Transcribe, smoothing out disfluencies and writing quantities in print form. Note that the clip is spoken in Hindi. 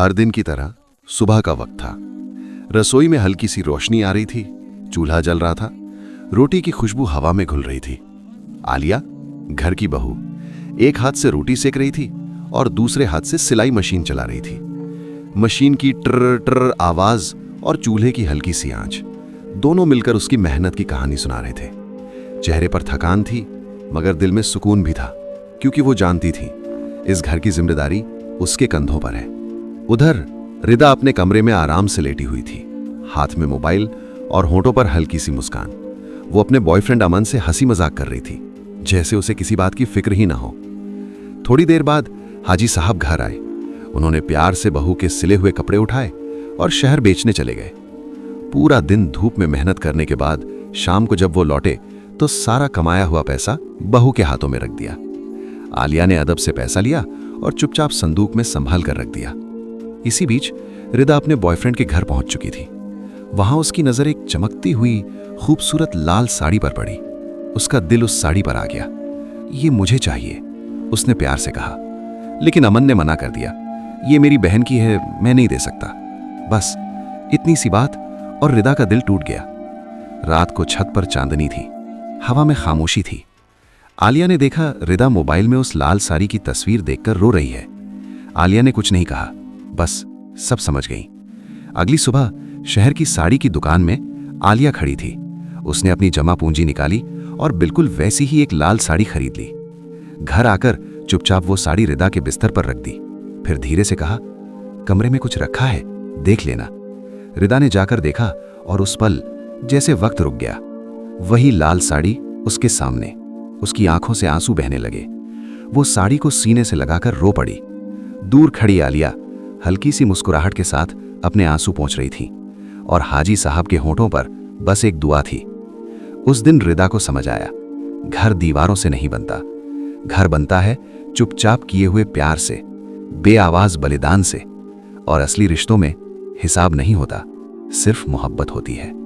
हर दिन की तरह सुबह का वक्त था। रसोई में हल्की सी रोशनी आ रही थी, चूल्हा जल रहा था, रोटी की खुशबू हवा में घुल रही थी। आलिया, घर की बहू, एक हाथ से रोटी सेक रही थी और दूसरे हाथ से सिलाई मशीन चला रही थी। मशीन की ट्र ट्र आवाज और चूल्हे की हल्की सी आंच दोनों मिलकर उसकी मेहनत की कहानी सुना रहे थे। चेहरे पर थकान थी, मगर दिल में सुकून भी था, क्योंकि वो जानती थी इस घर की जिम्मेदारी उसके कंधों पर है। उधर रिदा अपने कमरे में आराम से लेटी हुई थी, हाथ में मोबाइल और होंठों पर हल्की सी मुस्कान। वो अपने बॉयफ्रेंड अमन से हंसी मजाक कर रही थी, जैसे उसे किसी बात की फिक्र ही ना हो। थोड़ी देर बाद हाजी साहब घर आए। उन्होंने प्यार से बहू के सिले हुए कपड़े उठाए और शहर बेचने चले गए। पूरा दिन धूप में मेहनत करने के बाद शाम को जब वो लौटे तो सारा कमाया हुआ पैसा बहू के हाथों में रख दिया। आलिया ने अदब से पैसा लिया और चुपचाप संदूक में संभाल कर रख दिया। इसी बीच रिदा अपने बॉयफ्रेंड के घर पहुंच चुकी थी। वहां उसकी नजर एक चमकती हुई खूबसूरत लाल साड़ी पर पड़ी। उसका दिल उस साड़ी पर आ गया। ये मुझे चाहिए, उसने प्यार से कहा, लेकिन अमन ने मना कर दिया। ये मेरी बहन की है, मैं नहीं दे सकता। बस इतनी सी बात और रिदा का दिल टूट गया। रात को छत पर चांदनी थी, हवा में खामोशी थी। आलिया ने देखा रिदा मोबाइल में उस लाल साड़ी की तस्वीर देखकर रो रही है। आलिया ने कुछ नहीं कहा, बस सब समझ गई। अगली सुबह शहर की साड़ी की दुकान में आलिया खड़ी थी। उसने अपनी जमा पूंजी निकाली और बिल्कुल वैसी ही एक लाल साड़ी खरीद ली। घर आकर चुपचाप वो साड़ी रिदा के बिस्तर पर रख दी। फिर धीरे से कहा, कमरे में कुछ रखा है, देख लेना। रिदा ने जाकर देखा और उस पल जैसे वक्त रुक गया। वही लाल साड़ी उसके सामने। उसकी आंखों से आंसू बहने लगे। वो साड़ी को सीने से लगाकर रो पड़ी। दूर खड़ी आलिया हल्की सी मुस्कुराहट के साथ अपने आंसू पोंछ रही थी और हाजी साहब के होंठों पर बस एक दुआ थी। उस दिन रिदा को समझ आया, घर दीवारों से नहीं बनता, घर बनता है चुपचाप किए हुए प्यार से, बेआवाज बलिदान से। और असली रिश्तों में हिसाब नहीं होता, सिर्फ मोहब्बत होती है।